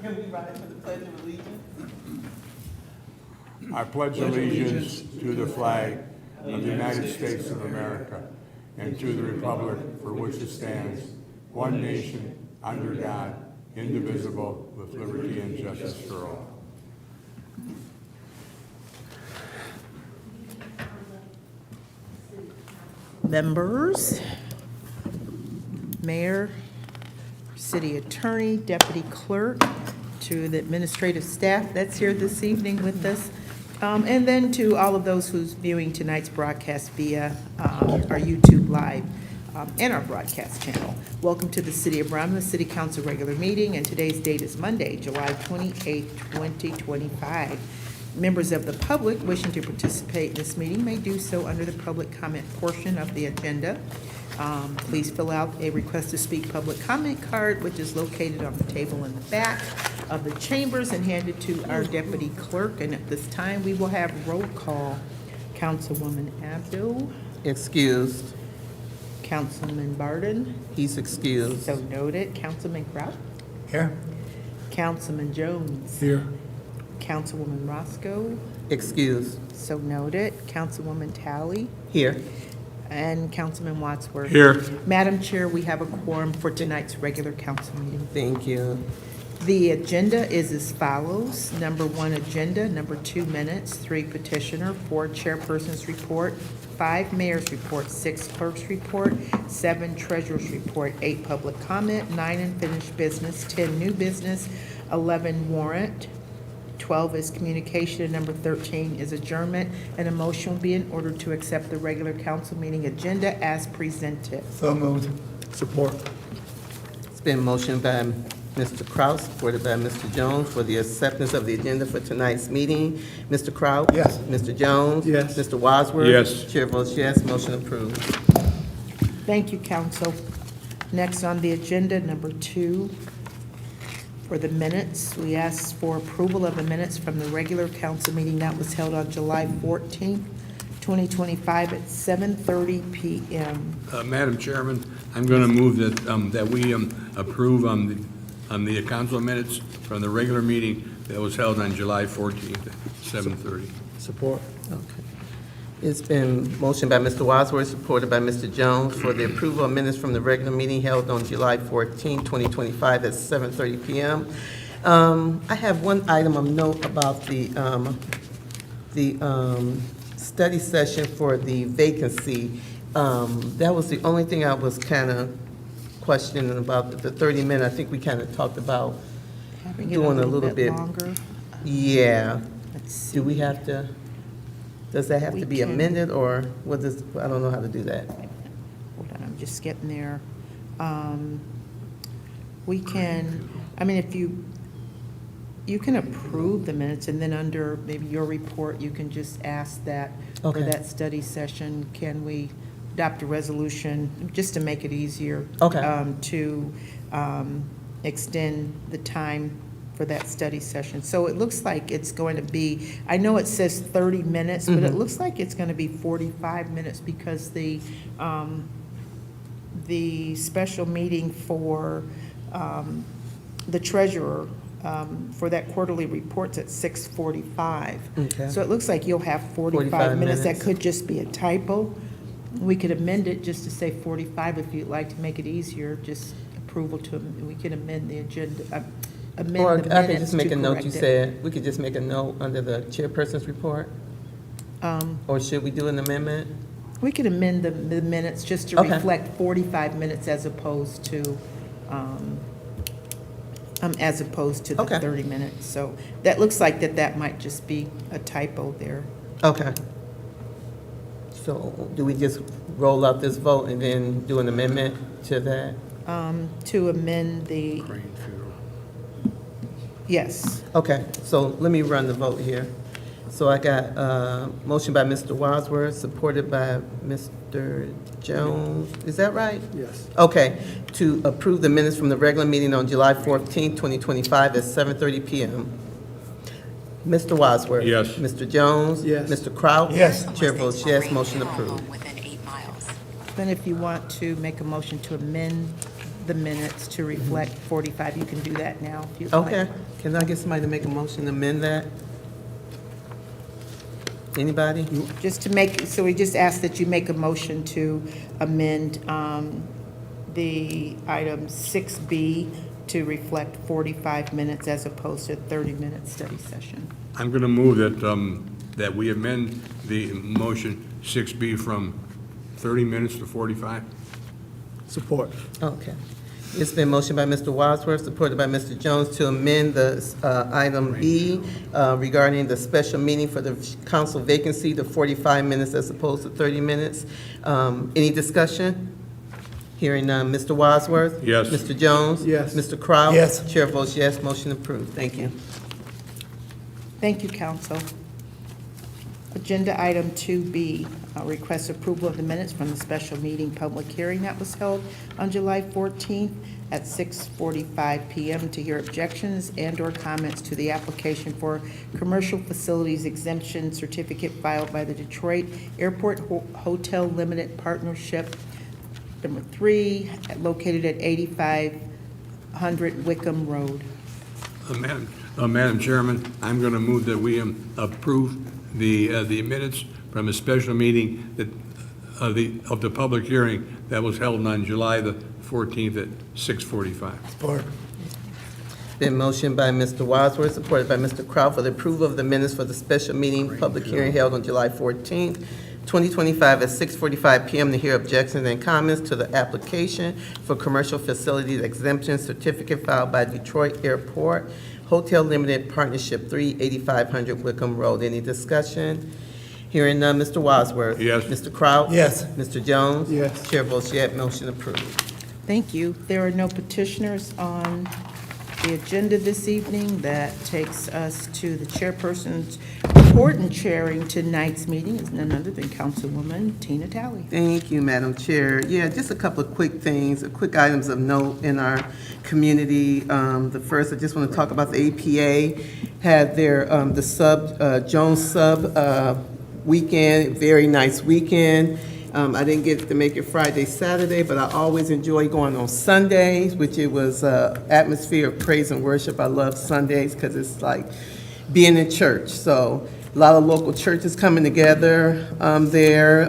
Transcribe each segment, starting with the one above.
Can we rise for the Pledge of Allegiance? I pledge allegiance to the flag of the United States of America and to the republic for which it stands, one nation, under God, indivisible, with liberty and justice for all. Members, Mayor, City Attorney, Deputy Clerk, to the administrative staff that's here this evening with us, and then to all of those who's viewing tonight's broadcast via our YouTube Live and our broadcast channel. Welcome to the City of Romulus City Council regular meeting, and today's date is Monday, July 28th, 2025. Members of the public wishing to participate in this meeting may do so under the public comment portion of the agenda. Please fill out a request to speak public comment card, which is located on the table in the back of the chambers, and handed to our deputy clerk. And at this time, we will have roll call. Councilwoman Abdul. Excused. Councilman Barden. He's excused. So noted. Councilman Kraut. Here. Councilman Jones. Here. Councilwoman Roscoe. Excused. So noted. Councilwoman Talley. Here. And Councilman Wadsworth. Here. Madam Chair, we have a quorum for tonight's regular council meeting. Thank you. The agenda is as follows. Number 1, agenda. Number 2, minutes. 3, petitioner. 4, chairperson's report. 5, mayor's report. 6, clerk's report. 7, treasurer's report. 8, public comment. 9, unfinished business. 10, new business. 11, warrant. 12 is communication, and number 13 is adjournment. And a motion will be in order to accept the regular council meeting agenda as presented. So moved. Support. It's been motioned by Mr. Kraut, supported by Mr. Jones, for the acceptance of the agenda for tonight's meeting. Mr. Kraut? Yes. Mr. Jones? Yes. Mr. Wadsworth? Yes. Chair votes yes, motion approved. Thank you, council. Next on the agenda, number 2, for the minutes, we ask for approval of the minutes from the regular council meeting that was held on July 14th, 2025 at 7:30 p.m. Madam Chairman, I'm going to move that we approve the council minutes from the regular meeting that was held on July 14th at 7:30. Support. Okay. It's been motioned by Mr. Wadsworth, supported by Mr. Jones, for the approval of minutes from the regular meeting held on July 14, 2025 at 7:30 p.m. I have one item of note about the study session for the vacancy. That was the only thing I was kind of questioning about the 30-minute. I think we kind of talked about Having it doing a little bit longer. Yeah. Let's see. Do we have to? Does that have We to be can- amended, or what does, I don't know how to do that. Hold on, I'm just getting there. We can, I mean, if you can approve the minutes, and then under maybe your report, you can just ask that for Okay. that study session, can we adopt a resolution, just to make it easier? Okay. To extend the time for that study session. So it looks like it's going to be, I know it says 30 minutes, but it looks like it's going to be 45 minutes because the special meeting for the treasurer for that quarterly report's at 6:45. Okay. So it looks like you'll have 45 45 minutes. That minutes. could just be a typo. We could amend it just to say 45 if you'd like to make it easier, just approval to, we can amend the agenda, amend Or the I could minutes just make to a note, correct you it. said, we could just make a note under the chairperson's report? Or should we do an amendment? We could amend the minutes just to Okay. reflect 45 minutes as opposed to the Okay. 30 minutes. So that looks like that might just be a typo there. Okay. So do we just roll out this vote and then do an amendment to that? To amend the, Crane funeral. yes. Okay, so let me run the vote here. So I got motion by Mr. Wadsworth, supported by Mr. Jones. Is that right? Yes. Okay, to approve the minutes from the regular meeting on July 14, 2025 at 7:30 p.m. Mr. Wadsworth? Yes. Mr. Jones? Yes. Mr. Kraut? Yes. Chair votes yes, motion approved. Within 8 miles. Then if you want to make a motion to amend the minutes to reflect 45. You can do that now if you'd like. Okay, can I get somebody to make a motion to amend that? Anybody? Just to make, so we just ask that you make a motion to amend the item 6B to reflect 45 minutes as opposed to a 30-minute study session. I'm going to move that we amend the motion 6B from 30 minutes to 45. Support. Okay. It's been motioned by Mr. Wadsworth, supported by Mr. Jones, to amend the item B regarding the special meeting for the council vacancy to 45 minutes as opposed to 30 minutes. Any discussion? Hearing none. Mr. Wadsworth? Yes. Mr. Jones? Yes. Mr. Kraut? Yes. Chair votes yes. Motion approved. Thank you. Thank you, council. Agenda item 2B, request approval of the minutes from the special meeting public hearing that was held on July 14th at 6:45 PM to hear objections and/or comments to the application for commercial facilities exemption certificate filed by the Detroit Airport Hotel Limited Partnership, number 3, located at 8500 Wickham Road. Madam Chairman, I'm going to move that we approve the minutes from a special meeting that, of the public hearing that was held on July the 14th at 6:45. Support. Been motioned by Mr. Wadsworth, supported by Mr. Kraut, for the approval of the minutes for the special meeting, public hearing held on July 14th, 2025 at 6:45 PM to hear objections and comments to the application for commercial facilities exemption certificate filed by Detroit Airport Hotel Limited Partnership, 8500 Wickham Road. Any discussion? Hearing none. Mr. Wadsworth? Yes. Mr. Kraut? Yes. Mr. Jones? Yes. Chair votes yes. Motion approved. Thank you. There are no petitioners on the agenda this evening. That takes us to the chairperson's report, and chairing tonight's meeting is none other than Councilwoman Tina Talley. Thank you, Madam Chair. Yeah, just a couple of quick things, quick items of note in our community. The first, I just want to talk about the APA had their, Jones sub weekend, very nice weekend. I didn't get to make it Friday, Saturday, but I always enjoy going on Sundays, which it was atmosphere of praise and worship. I love Sundays because it's like being in church. So a lot of local churches coming together there.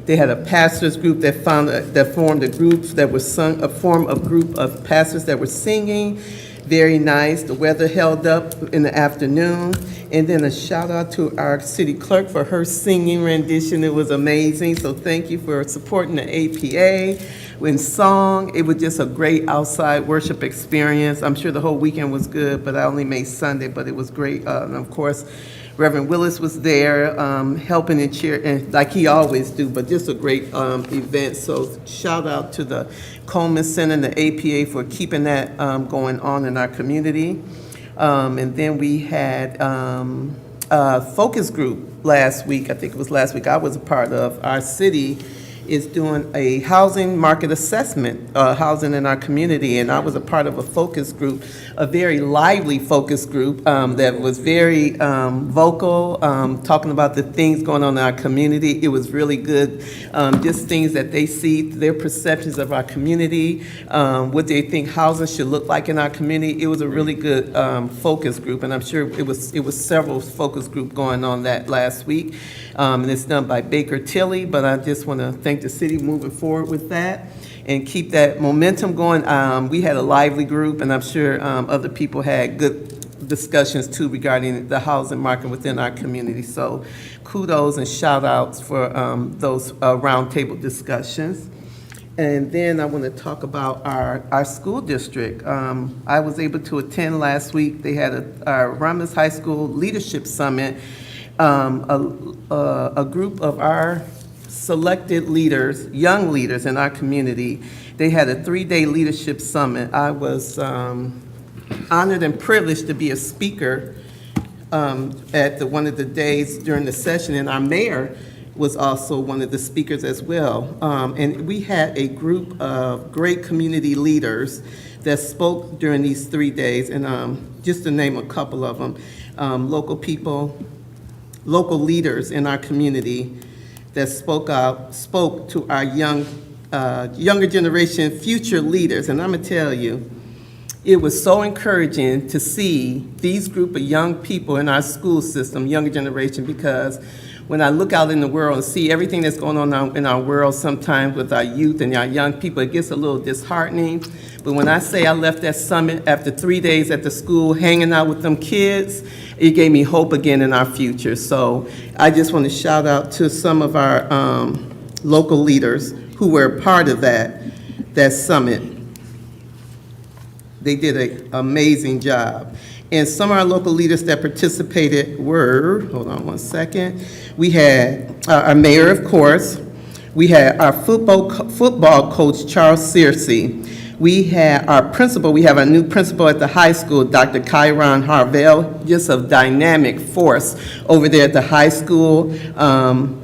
They had a pastors group that formed a group that was a group of pastors that were singing. Very nice. The weather held up in the afternoon. And then a shout out to our city clerk for her singing rendition. It was amazing. So thank you for supporting the APA in song. It was just a great outside worship experience. I'm sure the whole weekend was good, but I only made Sunday, but it was great. And of course, Reverend Willis was there helping and cheer, and like he always do, but just a great event. So shout out to the Coleman Center and the APA for keeping that going on in our community. And then we had a focus group last week. I think it was last week I was a part of. Our city is doing a housing market assessment, housing in our community, and I was a part of a focus group, a very lively focus group that was very vocal, talking about the things going on in our community. It was really good, just things that they see, their perceptions of our community, what they think housing should look like in our community. It was a really good focus group, and I'm sure it was several focus group going on that last week. And it's done by Baker Tilly, but I just want to thank the city moving forward with that and keep that momentum going. We had a lively group, and I'm sure other people had good discussions too regarding the housing market within our community. So kudos and shout outs for those roundtable discussions. And then I want to talk about our school district. I was able to attend last week. They had a Romulus High School Leadership Summit. A group of our selected leaders, young leaders in our community, they had a 3-day leadership summit. I was honored and privileged to be a speaker at one of the days during the session, and our mayor was also one of the speakers as well. And we had a group of great community leaders that spoke during these 3 days, and just to name a couple of them, local people, local leaders in our community that spoke to our young younger generation future leaders. And I'm going to tell you, it was so encouraging to see these group of young people in our school system, younger generation, because when I look out in the world and see everything that's going on in our world sometimes with our youth and our young people, it gets a little disheartening. But when I say I left that summit after 3 days at the school hanging out with them kids, it gave me hope again in our future. So I just want to shout out to some of our local leaders who were part of that summit. They did an amazing job. And some of our local leaders that participated were, hold on one second, we had our mayor, of course. We had our football coach, Charles Searcy. We had our principal, we have a new principal at the high school, Dr. Kyron Harvell, just a dynamic force over there at the high school.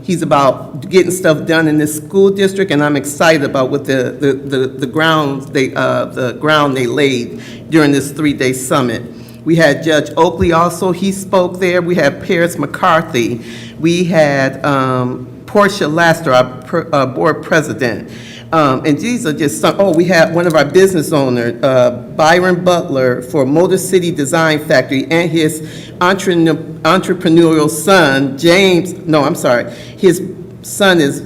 He's about getting stuff done in this school district, and I'm excited about what the ground they laid during this 3-day summit. We had Judge Oakley also, he spoke there. We had Paris McCarthy. We had Portia Laster, our board president. And these are just some, we had one of our business owners, Byron Butler for Motor City Design Factory, and his entrepreneurial son, his son is,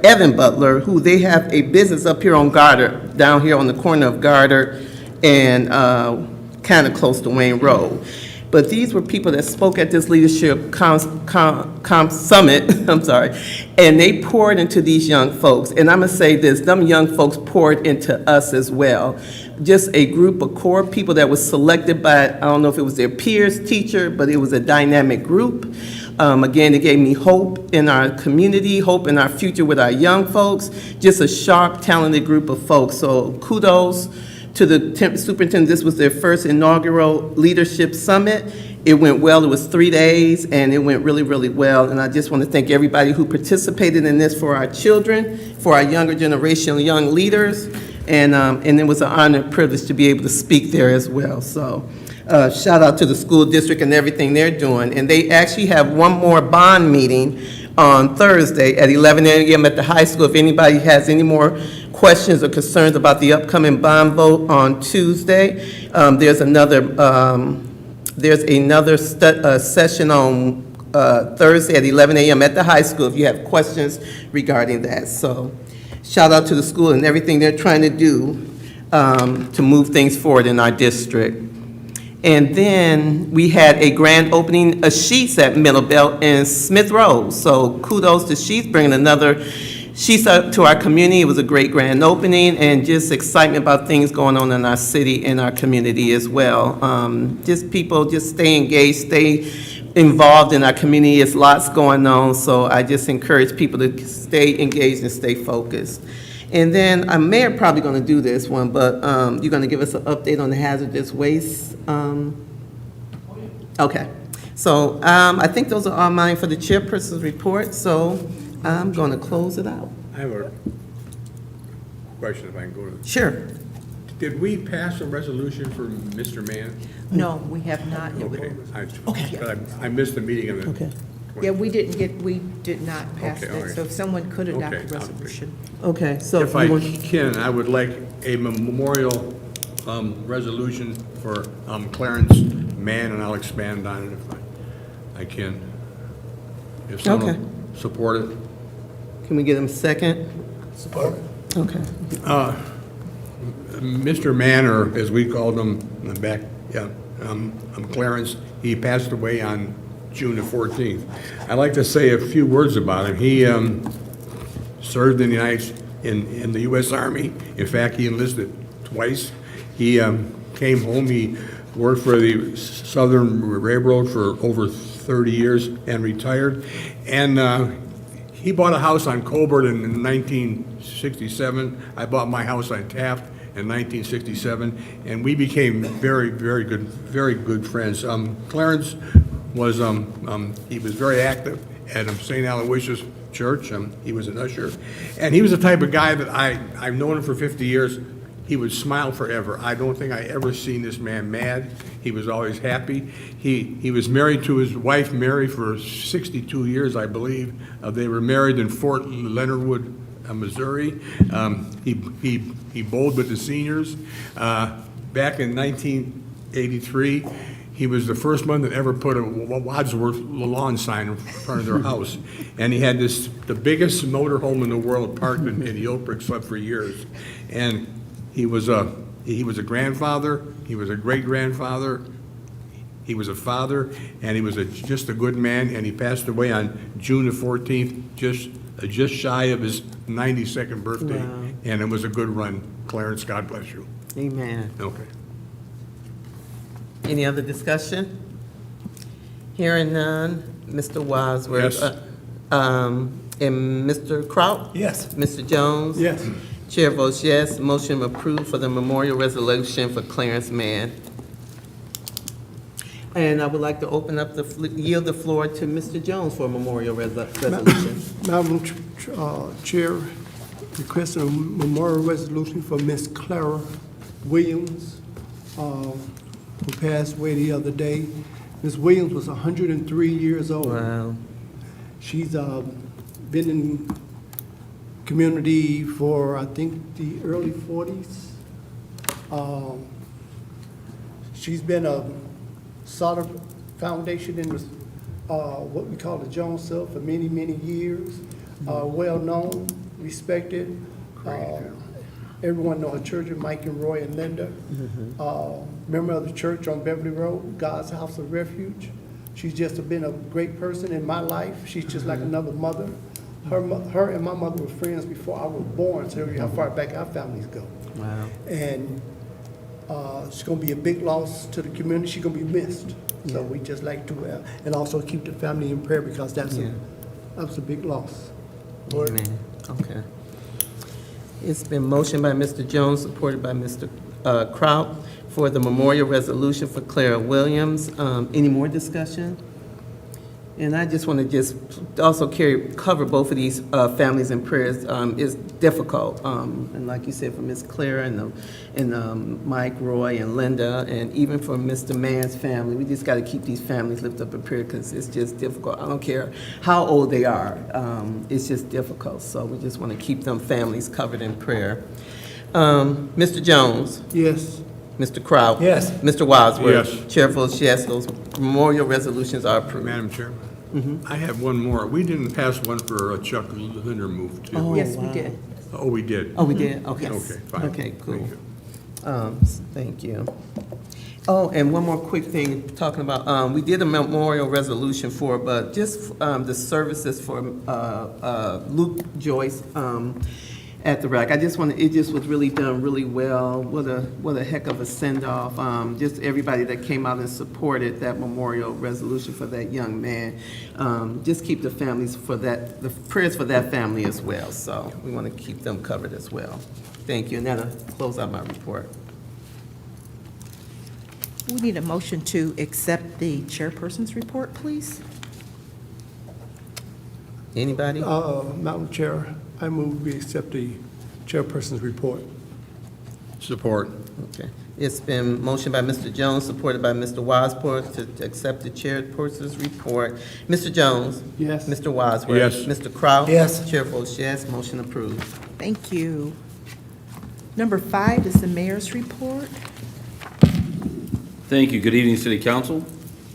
Evan Butler, who they have a business up here on Garter, down here on the corner of Garter and kind of close to Wayne Road. But these were people that spoke at this leadership summit, and they poured into these young folks. And I'm gonna say this, them young folks poured into us as well. Just a group of core people that was selected by, I don't know if it was their peers, teacher, but it was a dynamic group. Again, it gave me hope in our community, hope in our future with our young folks, just a sharp, talented group of folks. So kudos to the superintendent. This was their first inaugural leadership summit. It went well. It was 3 days, and it went really, really well. And I just want to thank everybody who participated in this for our children, for our younger generation, young leaders, and it was an honor and privilege to be able to speak there as well. So shout out to the school district and everything they're doing. And they actually have one more bond meeting on Thursday at 11 a.m. at the high school. If anybody has any more questions or concerns about the upcoming bond vote on Tuesday, there's another session on Thursday at 11 a.m. at the high school if you have questions regarding that. So shout out to the school and everything they're trying to do to move things forward in our district. And then we had a grand opening of Sheets at Middlebelt and Smith Road. So kudos to Sheets, bringing another Sheets up to our community. It was a great grand opening, and just excitement about things going on in our city and our community as well. Just people just stay engaged, stay involved in our community. There's lots going on, so I just encourage people to stay engaged and stay focused. And then Mayor probably going to do this one, but you're going to give us an update on the hazardous waste. Okay, so I think those are all mine for the chairperson's report. So I'm going to close it out. I have a question if I can go to. Sure. Did we pass a resolution for Mr. Mann? No, we have not. It would- Okay. But I missed the meeting of the. Okay. Yeah, we did not pass Okay, all it, right. so if someone could adopt Okay, a resolution. Okay, so If I can, I would like a memorial resolution for Clarence Mann, and I'll expand on it if I can. If someone support it. can we get him a second? Support. Okay. Mr. Mann, or as we called him in the back, Clarence, he passed away on June the 14th. I'd like to say a few words about him. He served in the U.S. Army. In fact, he enlisted twice. He came home. He worked for the Southern Railroad for over 30 years and retired. And he bought a house on Colbert in 1967. I bought my house on Taft in 1967, and we became very, very good friends. Clarence was he was very active at St. Aloysius Church. He was an usher, and he was the type of guy that I've known him for 50 years. He would smile forever. I don't think I ever seen this man mad. He was always happy. He was married to his wife Mary for 62 years, I believe. They were married in Fort Leonard Wood, Missouri. He bowled with the seniors. Back in 1983, he was the first one that ever put a Wadsworth lawn sign in front of their house. And he had the biggest motorhome in the world parked in the Oak Brick Club for years. And he was a grandfather, he was a great-grandfather, he was a father, and he was just a good man, and he passed away on June the 14th, just shy of his 92nd birthday. Wow. And it was a good run. Clarence, God bless you. Amen. Okay. Any other discussion? Hearing none. Mr. Wadsworth? Yes. And Mr. Kraut? Yes. Mr. Jones? Yes. Chair votes yes. Motion approved for the memorial resolution for Clarence Mann. And I would like to open up yield the floor to Mr. Jones for a memorial resolution. Madam Chair, requesting a memorial resolution for Miss Clara Williams, who passed away the other day. Miss Williams was 103 years old. Wow. She's been in community for, I think, the early 40s. She's been a solid foundation in what we call the Jones Cell for many, many years. Well-known, respected. Everyone know her children, Mike and Roy and Linda. Member of the church on Beverly Road, God's House of Refuge. She's just been a great person in my life. She's just like another mother. Her and my mother were friends before I was born, so how far back our families go. Wow. And she's gonna be a big loss to the community. She's gonna be missed. So we just like to, and also keep the family in prayer because that was a big loss. Amen. Okay. It's been motioned by Mr. Jones, supported by Mr. Kraut, for the memorial resolution for Clara Williams. Any more discussion? And I just want to also cover both of these families in prayers. It's difficult, and like you said, for Miss Clara and Mike, Roy, and Linda, and even for Mr. Mann's family, we just got to keep these families lifted up in prayer because it's just difficult. I don't care how old they are, it's just difficult. So we just want to keep them families covered in prayer. Mr. Jones. Yes. Mr. Kraut? Yes. Mr. Wadsworth? Yes. Chair votes yes, those memorial resolutions are approved. Madam Chairman, I have one more. We didn't pass one for Chuck Lindermuth, did we? Yes, we did. Oh, we did? Oh, we did? Okay. Okay, fine. Okay, cool. Thank you. Thank you. Oh, and one more quick thing, talking about, we did a memorial resolution for, but just the services for Luke Joyce at the RAC. I just want to, it just was really done really well. What a heck of a send-off. Just everybody that came out and supported that memorial resolution for that young man. Just keep the families for that, the prayers for that family as well. So we want to keep them covered as well. Thank you, and that'll close out my report. We need a motion to accept the chairperson's report, please. Anybody? Madam Chair, I move we accept the chairperson's report. Support. Okay. It's been motioned by Mr. Jones, supported by Mr. Wadsworth to accept the chairperson's report. Mr. Jones? Yes. Mr. Wadsworth? Yes. Mr. Kraut? Yes. Chair votes yes, motion approved. Thank you. Number 5 is the mayor's report. Thank you. Good evening, City Council,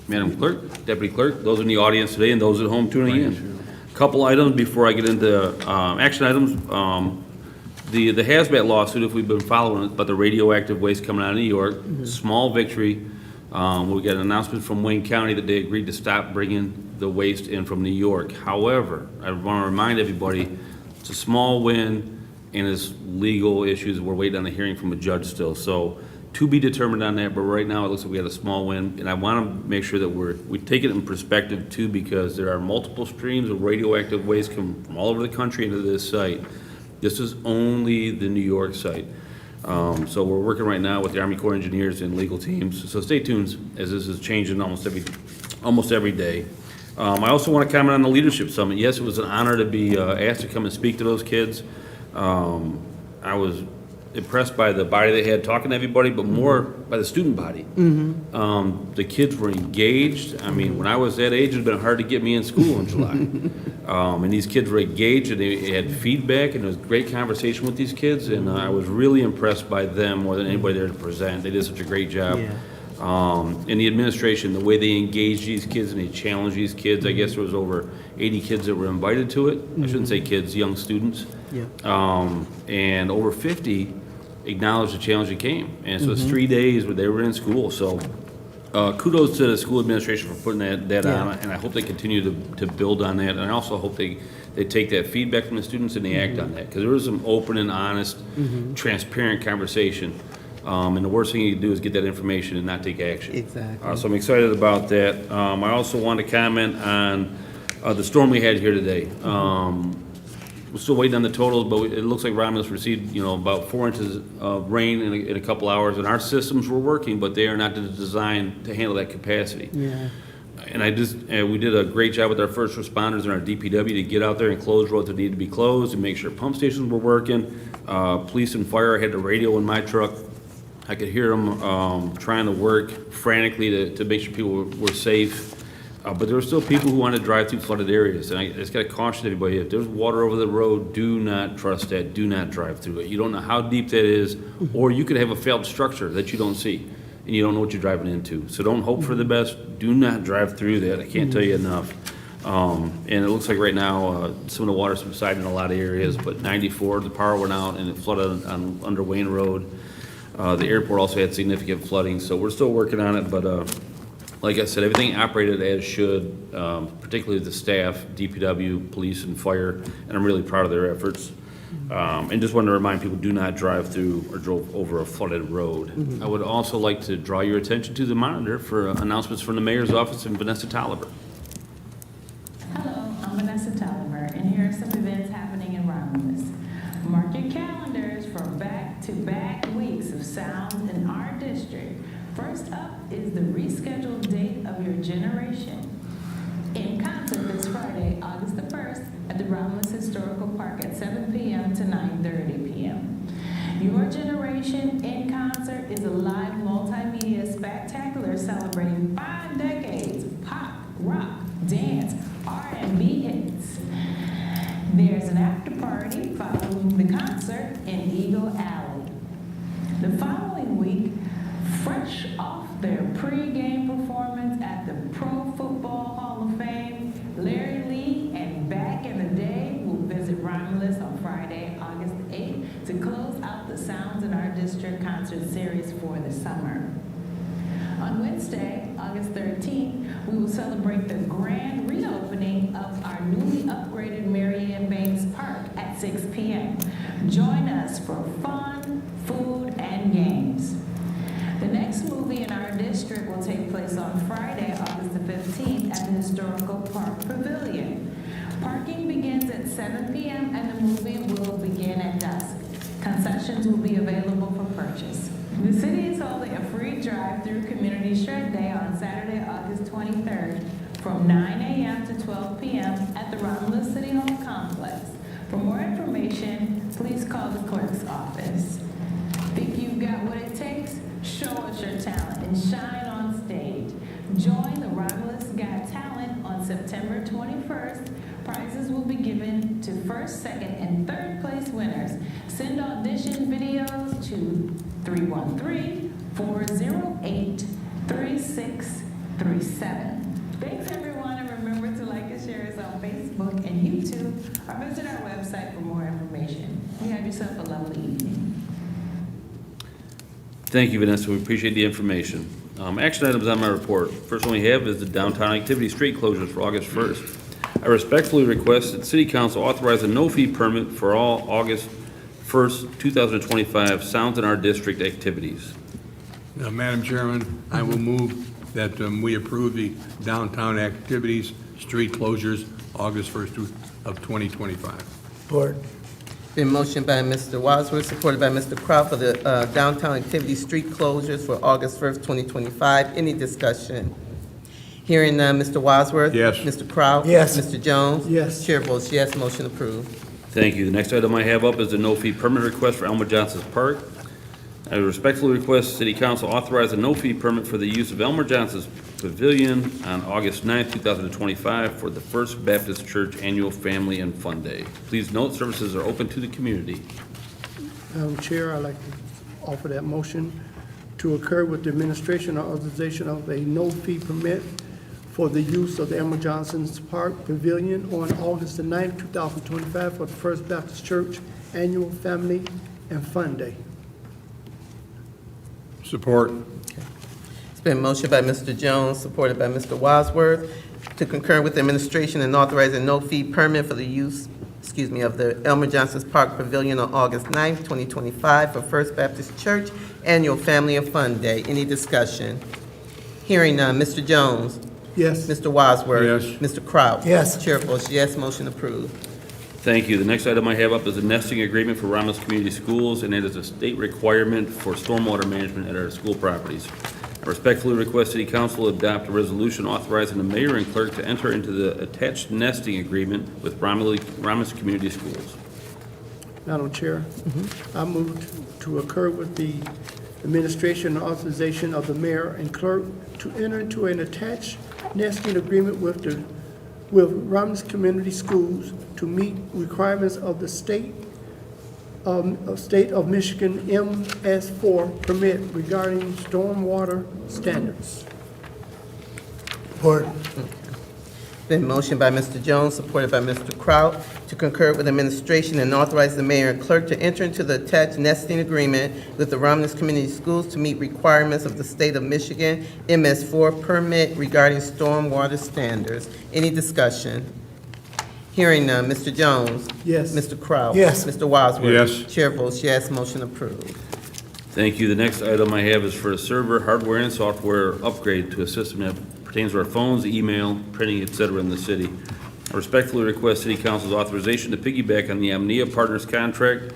Madam Clerk, Deputy Clerk, those in the audience today, and those at home tuning in. Couple items before I get into action items. The hazmat lawsuit, if we've been following it, but the radioactive waste coming out of New York, small victory. We got an announcement from Wayne County that they agreed to stop bringing the waste in from New York. However, I want to remind everybody, it's a small win, and it's legal issues. We're waiting on a hearing from a judge still. So to be determined on that, but right now it looks like we had a small win, and I want to make sure that we take it in perspective too, because there are multiple streams of radioactive waste come from all over the country into this site. This is only the New York site. So we're working right now with the Army Corps of Engineers and legal teams, so stay tuned as this is changing almost every day. I also want to comment on the Leadership Summit. Yes, it was an honor to be asked to come and speak to those kids. I was impressed by the body they had talking to everybody, but more by the student body. The kids were engaged. I mean, when I was that age, it would have been hard to get me in school in July. And these kids were engaged, and they had feedback, and it was great conversation with these kids, and I was really impressed by them more than anybody there to present. They did such a great job. And the administration, the way they engaged these kids and they challenged these kids, I guess there was over 80 kids that were invited to it. I shouldn't say kids, young students. And over 50 acknowledged the challenge that came. And so it's 3 days where they were in school. So kudos to the school administration for putting that on, and I hope they continue to build on that. And I also hope they take that feedback from the students and they act on that, because there was some open and honest, transparent conversation. And the worst thing you can do is get that information and not take action. Exactly. So I'm excited about that. I also want to comment on the storm we had here today. We're still waiting on the totals, but it looks like Romulus received, about 4 inches of rain in a couple hours, and our systems were working, but they are not designed to handle that capacity. And we did a great job with our first responders and our DPW to get out there and close roads that need to be closed and make sure pump stations were working. Police and fire had the radio in my truck. I could hear them trying to work frantically to make sure people were safe. But there were still people who wanted to drive through flooded areas. And I just got to caution everybody, if there's water over the road, do not trust that. Do not drive through it. You don't know how deep that is, or you could have a failed structure that you don't see, and you don't know what you're driving into. So don't hope for the best. Do not drive through that. I can't tell you enough. And it looks like right now, some of the water subsided in a lot of areas, but 94, the power went out and it flooded on under Wayne Road. The airport also had significant flooding, so we're still working on it, but like I said, everything operated as should, particularly the staff, DPW, police, and fire, and I'm really proud of their efforts. And just wanted to remind people, do not drive through or drove over a flooded road. I would also like to draw your attention to the monitor for announcements from the mayor's office and Vanessa Tolliver. Hello, I'm Vanessa Tolliver, and here are some events happening in Romulus. Mark your calendars for back-to-back weeks of sounds in our district. First up is the rescheduled date of your generation. In concert this Friday, August the 1st, at the Romulus Historical Park at 7 p.m. to 9:30 p.m. Your Generation in Concert is a live multimedia spectacular celebrating 5 decades of pop, rock, dance, R&B hits. There's an after party following the concert in Eagle Alley. The following week, fresh off their pre-game performance at the Pro Football Hall of Fame, Larry Lee and Back in the Day will visit Romulus on Friday, August 8th to close out the Sounds in Our District concert series for the summer. On Wednesday, August 13th, we will celebrate the grand reopening of our newly upgraded Marianne Banks Park at 6 p.m. Join us for fun, food, and games. The next movie in our district will take place on Friday, August the 15th at the Historical Park Pavilion. Parking begins at 7 p.m. and the movie will begin at dusk. Concessions will be available for purchase. The city is holding a free drive-through Community Shred Day on Saturday, August 23rd from 9 a.m. to 12 p.m. at the Romulus City Hall Complex. For more information, please call the clerk's office. Think you've got what it takes? Show us your talent and shine on stage. Join the Romulus Got Talent on September 21st. Prizes will be given to first, second, and third place winners. Send audition videos to 313-408-3637. Thanks, everyone, and remember to like and share us on Facebook and YouTube, or visit our website for more information. You have yourself a lovely evening. Thank you, Vanessa. We appreciate the information. Action items on my report. First one we have is the downtown activity street closures for August 1st. I respectfully request that City Council authorize a no-fee permit for all August 1st, 2025 Sounds in Our District activities. Madam Chairman, I will move that we approve the downtown activities, street closures, August 1st of 2025. Support. Been motioned by Mr. Wadsworth, supported by Mr. Crowe for the downtown activity street closures for August 1st, 2025. Any discussion? Hearing none, Mr. Wadsworth? Yes. Mr. Crowe? Yes. Mr. Jones? Yes. Chair votes yes, motion approved. Thank you. The next item I have up is the no-fee permit request for Elmer Johnson's Park. I respectfully request City Council authorize a no-fee permit for the use of Elmer Johnson's Pavilion on August 9th, 2025 for the First Baptist Church Annual Family and Fun Day. Please note, services are open to the community. Madam Chair, I'd like to offer that motion to occur with the administration or authorization of a no-fee permit for the use of the Elmer Johnson's Park Pavilion on August the 9th, 2025 for the First Baptist Church Annual Family and Fun Day. Support. It's been motioned by Mr. Jones, supported by Mr. Wadsworth, to concur with the administration and authorize a no-fee permit for the use, of the Elmer Johnson's Park Pavilion on August 9th, 2025 for First Baptist Church Annual Family and Fun Day. Any discussion? Hearing none. Mr. Jones? Yes. Mr. Wadsworth? Yes. Mr. Kraut? Yes. Chair votes yes, motion approved. Thank you. The next item I have up is a nesting agreement for Romulus Community Schools, and it is a state requirement for stormwater management at our school properties. I respectfully request City Council adopt a resolution authorizing the mayor and clerk to enter into the attached nesting agreement with Romulus Community Schools. Madam Chair, I move to occur with the administration and authorization of the mayor and clerk to enter into an attached nesting agreement with Romulus Community Schools to meet requirements of the State of Michigan MS4 permit regarding stormwater standards. Support. Been motioned by Mr. Jones, supported by Mr. Kraut, to concur with administration and authorize the mayor and clerk to enter into the attached nesting agreement with the Romulus Community Schools to meet requirements of the State of Michigan MS4 permit regarding stormwater standards. Any discussion? Hearing none. Mr. Jones? Yes. Mr. Kraut? Yes. Mr. Wadsworth? Yes. Chair votes yes, motion approved. Thank you. The next item I have is for a server, hardware, and software upgrade to a system that pertains to our phones, email, printing, etc. in the city. I respectfully request City Council's authorization to piggyback on the Amnia Partners Contract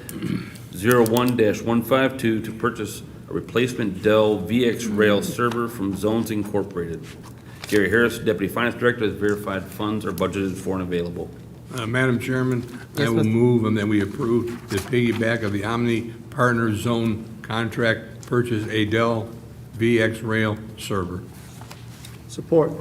01-152 to purchase a replacement Dell VX Rail server from Zones Incorporated. Gary Harris, Deputy Finance Director, has verified funds are budgeted for and available. Madam Chairman, I Yes, will Mr. move and that we approve the piggyback of the Omni Partner Zone contract, purchase a Dell VX Rail server. Support.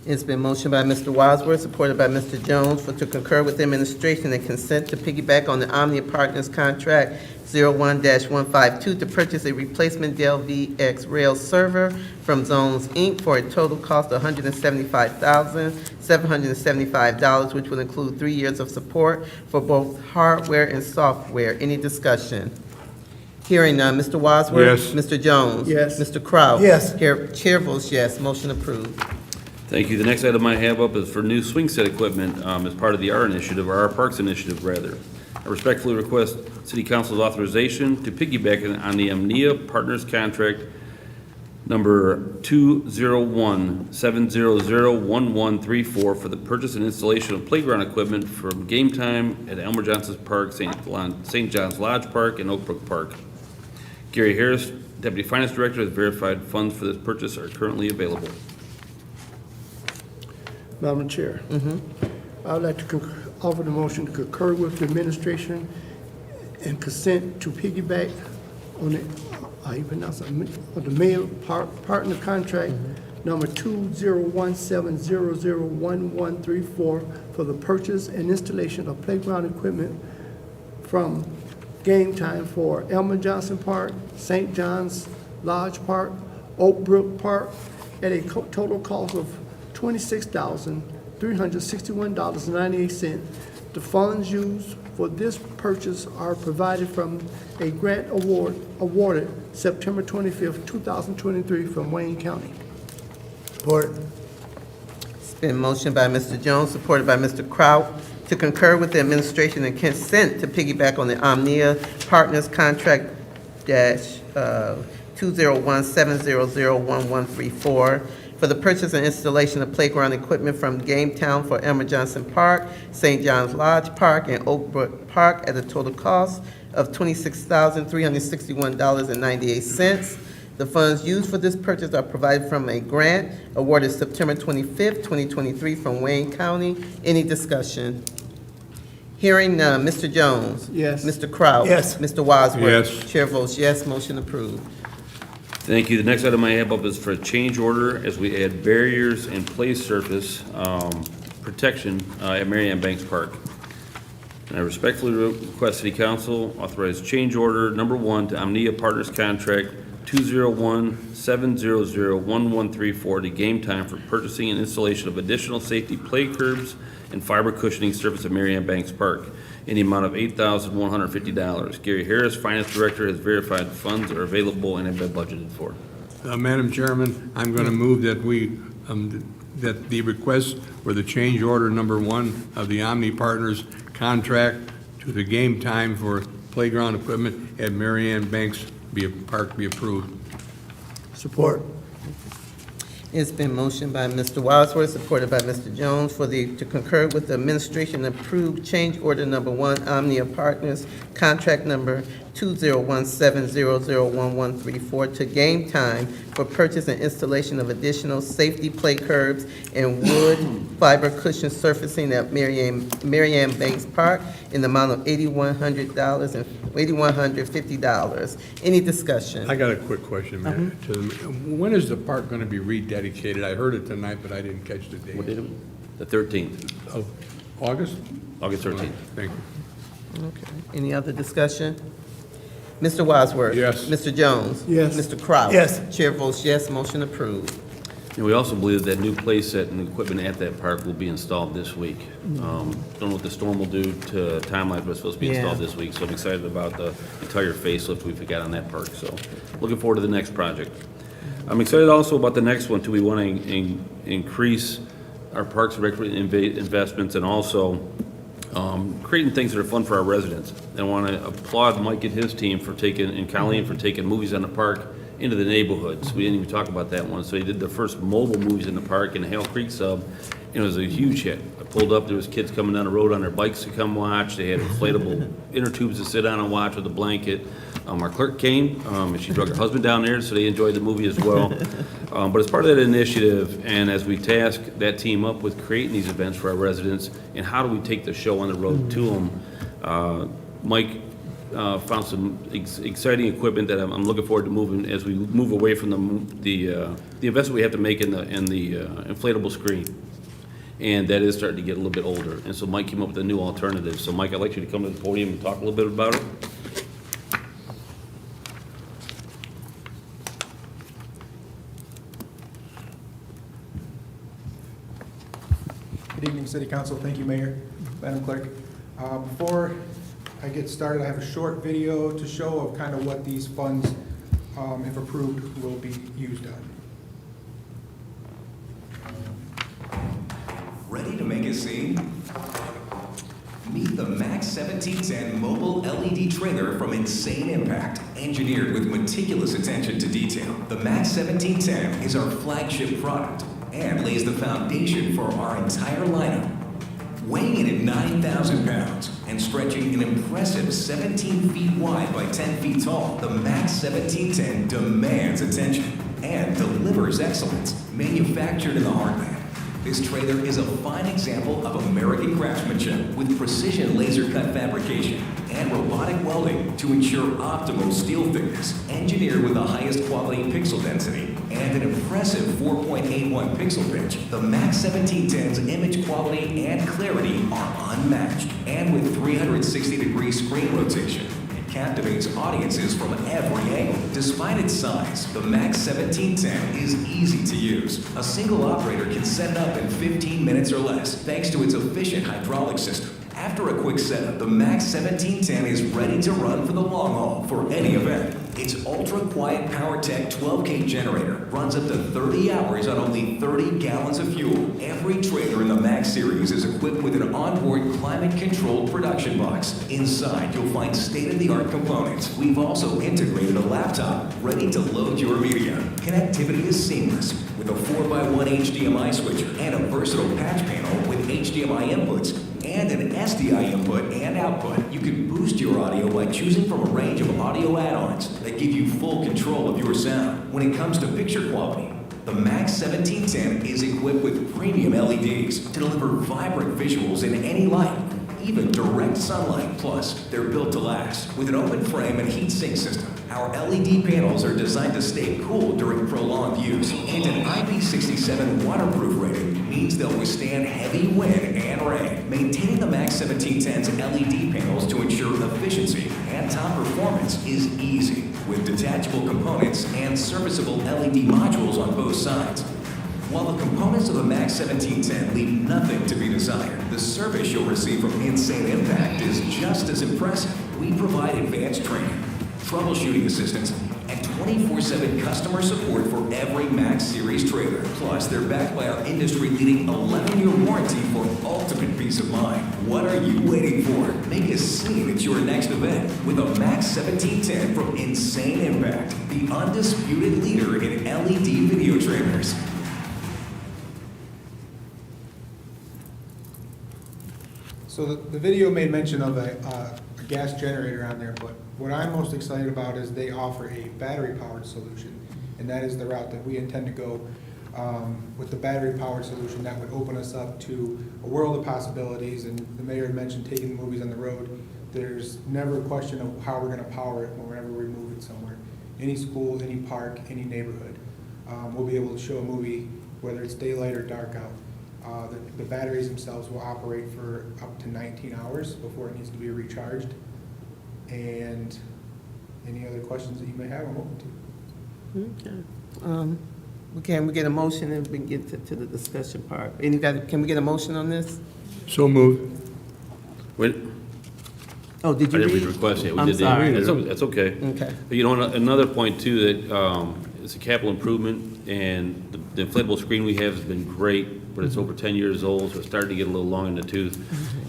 It's been motioned by Mr. Wadsworth, supported by Mr. Jones, to concur with the administration and consent to piggyback on the Omnia Partners Contract 01-152 to purchase a replacement Dell VX Rail server from Zones, Inc. for a total cost of $175,775, which will include 3 years of support for both hardware and software. Any discussion? Hearing none. Mr. Wadsworth? Yes. Mr. Jones? Yes. Mr. Kraut? Yes. Chair votes yes, motion approved. Thank you. The next item I have up is for new swing set equipment as part of the R initiative, or our Parks initiative, rather. I respectfully request City Council's authorization to piggyback on the Amnia Partners Contract number 201-700-1134 for the purchase and installation of playground equipment from Game Time at Elmer Johnson's Park, St. John's Lodge Park, and Oak Brook Park. Gary Harris, Deputy Finance Director, has verified funds for this purchase are currently available. Madam Chair. I would like to offer the motion to concur with the administration and consent to piggyback on the, on the mayor partner contract number 201-700-1134 for the purchase and installation of playground equipment from Game Time for Elmer Johnson Park, St. John's Lodge Park, Oak Brook Park, at a total cost of $26,361.98. The funds used for this purchase are provided from a grant awarded September 25th, 2023 from Wayne County. Support. It's been motioned by Mr. Jones, supported by Mr. Kraut, to concur with the administration and consent to piggyback on the Omnia Partners Contract dash 201-700-1134 for the purchase and installation of playground equipment from Game Town for Elmer Johnson Park, St. John's Lodge Park, and Oak Brook Park at a total cost of $26,361.98. The funds used for this purchase are provided from a grant awarded September 25th, 2023 from Wayne County. Any discussion? Hearing none. Mr. Jones? Yes. Mr. Kraus? Yes. Mr. Wadsworth? Yes. Chair votes yes, motion approved. Thank you. The next item I have up is for a change order as we add barriers and play surface protection at Marianne Banks Park. And I respectfully request City Council authorize change order number 1 to Omnia Partners Contract 201-700-1134 to Game Time for purchasing and installation of additional safety play curbs and fiber cushioning surface at Marianne Banks Park in the amount of $8,150. Gary Harris, Finance Director, has verified funds are available and have been budgeted for. Madam Chairman, I'm going to move that that the request for the change order number 1 of the Omni Partners contract to the Game Time for playground equipment at Marianne Banks Park be approved. Support. It's been motioned by Mr. Wadsworth, supported by Mr. Jones, to concur with the administration approved change order number 1, Omnia Partners, contract number 201-700-1134 to Game Time for purchase and installation of additional safety play curbs and wood fiber cushion surfacing at Marianne Banks Park in the amount of $8,150. Any discussion? I got a quick question, Mayor. When is the park going to be rededicated? I heard it tonight, but I didn't catch the What date. date? The 13th, Of August? August 13th. Thank you. Okay. Any other discussion? Mr. Wadsworth? Yes. Mr. Jones? Yes. Mr. Kraus? Yes. Chair votes yes, motion approved. And we also believe that new play set and equipment at that park will be installed this week. Don't know what the storm will do to timelines, but it's supposed to be installed this week. So I'm excited about the entire facelift we've got on that park. So looking forward to the next project. I'm excited also about the next one too. We want to increase our parks and recreation investments and also creating things that are fun for our residents. And I want to applaud Mike and his team for and Colleen for taking movies on the park into the neighborhoods. We didn't even talk about that one. So he did the first mobile movies in the park in the Hale Creek sub, and it was a huge hit. I pulled up, there was kids coming down the road on their bikes to come watch. They had inflatable inner tubes to sit on and watch with a blanket. Our clerk came, and she drug her husband down there, so they enjoyed the movie as well. But as part of that initiative, and as we task that team up with creating these events for our residents, and how do we take the show on the road to them, Mike found some exciting equipment that I'm looking forward to moving as we move away from the investment we have to make in the inflatable screen. And that is starting to get a little bit older. And so Mike came up with a new alternative. So Mike, I'd like you to come to the podium and talk a little bit about it. Good evening, City Council. Thank you, Mayor, Madam Clerk. Before I get started, I have a short video to show of kind of what these funds, if approved, will be used on. Ready to make a scene? Meet the Max 1710 mobile LED trailer from Insane Impact, engineered with meticulous attention to detail. The Max 1710 is our flagship product and lays the foundation for our entire lineup. Weighing in at 9,000 pounds and stretching an impressive 17 feet wide by 10 feet tall, the Max 1710 demands attention and delivers excellence. Manufactured in the heartland, this trailer is a fine example of American craftsmanship with precision laser cut fabrication and robotic welding to ensure optimal steel thickness, engineered with the highest quality pixel density and an impressive 4.81 pixel pitch. The Max 1710's image quality and clarity are unmatched, and with 360-degree screen rotation, it captivates audiences from every angle. Despite its size, the Max 1710 is easy to use. A single operator can set it up in 15 minutes or less, thanks to its efficient hydraulic system. After a quick setup, the Max 1710 is ready to run for the long haul for any event. Its ultra-quiet PowerTech 12K generator runs up to 30 hours on only 30 gallons of fuel. Every trailer in the Max series is equipped with an onboard climate-controlled production box. Inside, you'll find state-of-the-art components. We've also integrated a laptop ready to load your media. Connectivity is seamless with a 4x1 HDMI switcher and a versatile patch panel with HDMI inputs and an SDI input and output. You can boost your audio by choosing from a range of audio add-ons that give you full control of your sound. When it comes to picture quality, the Max 1710 is equipped with premium LEDs to deliver vibrant visuals in any light, even direct sunlight. Plus, they're built to last. With an open frame and heat sink system, our LED panels are designed to stay cool during prolonged use. And an IP67 waterproof rating means they'll withstand heavy wind and rain. Maintaining the Max 1710's LED panels to ensure efficiency and top performance is easy, with detachable components and serviceable LED modules on both sides. While the components of the Max 1710 leave nothing to be desired, the service you'll receive from Insane Impact is just as impressive. We provide advanced training, troubleshooting assistance, and 24/7 customer support for every Max Series trailer. Plus, they're backed by our industry-leading 11-year warranty for ultimate peace of mind. What are you waiting for? Make a scene at your next event with a Max 1710 from Insane Impact, the undisputed leader in LED video trailers. So the video made mention of a gas generator on there, but what I'm most excited about is they offer a battery-powered solution, and that is the route that we intend to go with the battery-powered solution. That would open us up to a world of possibilities, and the mayor had mentioned taking the movies on the road. There's never a question of how we're going to power it whenever we move it somewhere. Any school, any park, any neighborhood. We'll be able to show a movie, whether it's daylight or dark out. The batteries themselves will operate for up to 19 hours before it needs to be recharged. And any other questions that you may have, I'm open to. Okay. Can we get a motion and we can get to the discussion part? Can we get a motion on this? So moved. Wait, Oh, did I you didn't read read? the request yet. We I'm did sorry. That's okay. Okay. But you know, another point too, that it's a capital improvement, and the inflatable screen we have has been great, but it's over 10 years old, so it's starting to get a little long in the tooth.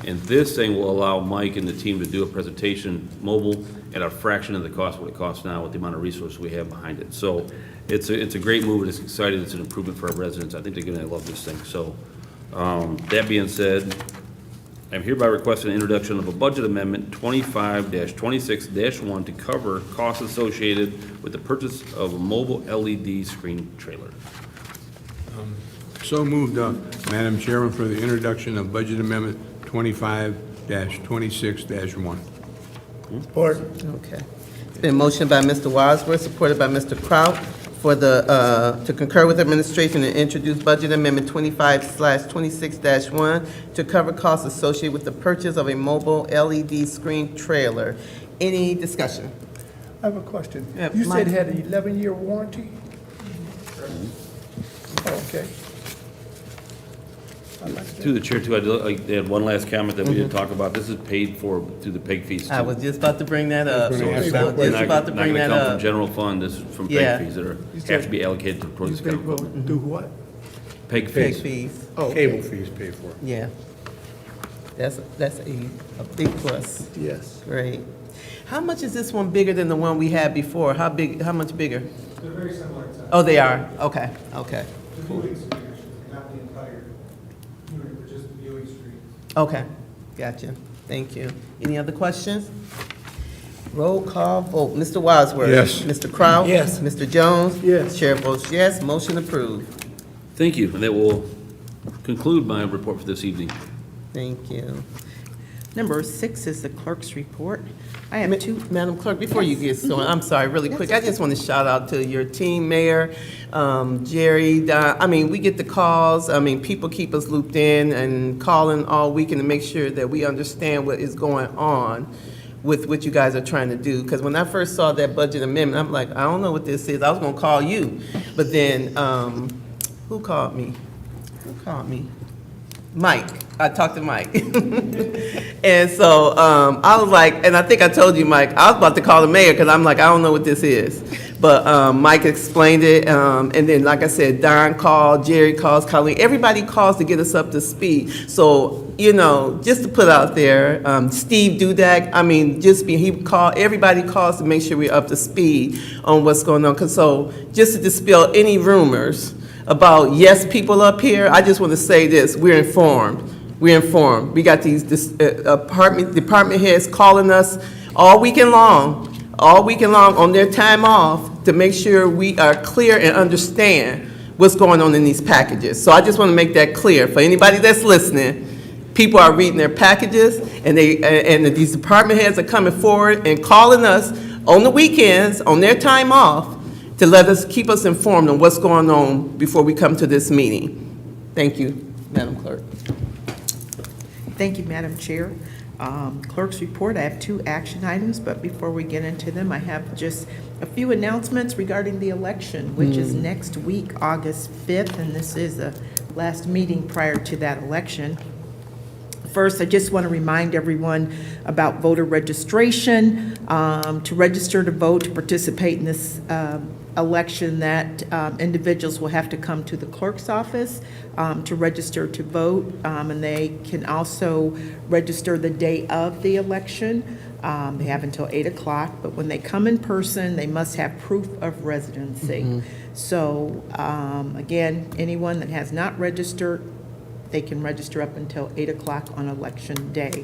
And this thing will allow Mike and the team to do a presentation mobile at a fraction of the cost of what it costs now with the amount of resources we have behind it. So it's a great move, and it's exciting. It's an improvement for our residents. I think they're gonna love this thing. So that being said, I'm hereby requesting an introduction of a budget amendment 25-26-1 to cover costs associated with the purchase of a mobile LED screen trailer. So moved, Madam Chairman, for the introduction of Budget Amendment 25-26-1. Support. Okay. It's been motioned by Mr. Wadsworth, supported by Mr. Kraut, for to concur with administration and introduce Budget Amendment 25/26-1 to cover costs associated with the purchase of a mobile LED screen trailer. Any discussion? I have a question. Yeah, You Mike. said it had an 11-year warranty? Okay. I like that. Through the chair, too, I had one last comment that we didn't talk about. This is paid for through the PEG fees, too. I was just about to bring that up. I was gonna ask I was just about to bring that Not gonna come from up. general fund, this is from Yeah. PEG fees that are, said- have to be allocated to the You project's say capital. go do what? PEG Peg fees. fees, Oh, Cable fees paid for. yeah. That's a big plus. yes. Great. How much is this one bigger than the one we had before? How much bigger? They're very similar in size. Oh, they are? Okay, okay. The viewing screen, actually, not the entire unit, but just the viewing screen. Okay, gotcha. Thank you. Any other questions? Roll call vote. Mr. Wadsworth? Yes. Mr. Kraut? Yes. Mr. Jones? Yes. Chair votes yes. Motion approved. Thank you, and that will conclude my report for this evening. Thank you. Number 6 is the clerk's report. I have two. Madam Clerk, before you get started, I'm sorry, really quick, I just want to shout out to your team, Mayor, Jerry, Don. We get the calls, people keep us looped in and calling all weekend to make sure that we understand what is going on with what you guys are trying to do. Because when I first saw that budget amendment, I'm like, I don't know what this is. I was going to call you. But then, who called me? Mike. I talked to Mike. And so I was like, and I think I told you, Mike, I was about to call the mayor because I'm like, I don't know what this is. But Mike explained it. And then, like I said, Don called, Jerry calls, Colleen. Everybody calls to get us up to speed. So, just to put out there, Steve Dudak, everybody calls to make sure we're up to speed on what's going on. So just to dispel any rumors about yes people up here, I just want to say this, we're informed. We got these department heads calling us all weekend long on their time off to make sure we are clear and understand what's going on in these packages. So I just want to make that clear for anybody that's listening. people are reading their packages, and these department heads are coming forward and calling us on the weekends, on their time off, to keep us informed on what's going on before we come to this meeting. Thank you, Madam Clerk. Thank you, Madam Chair. Clerk's report, I have 2 action items, but before we get into them, I have just a few announcements regarding the election, which is next week, August 5th, and this is the last meeting prior to that election. First, I just want to remind everyone about voter registration. To register to vote, to participate in this election, that individuals will have to come to the clerk's office to register to vote, and they can also register the day of the election. They have until 8 o'clock, but when they come in person, they must have proof of residency. So again, anyone that has not registered, they can register up until 8 o'clock on election day.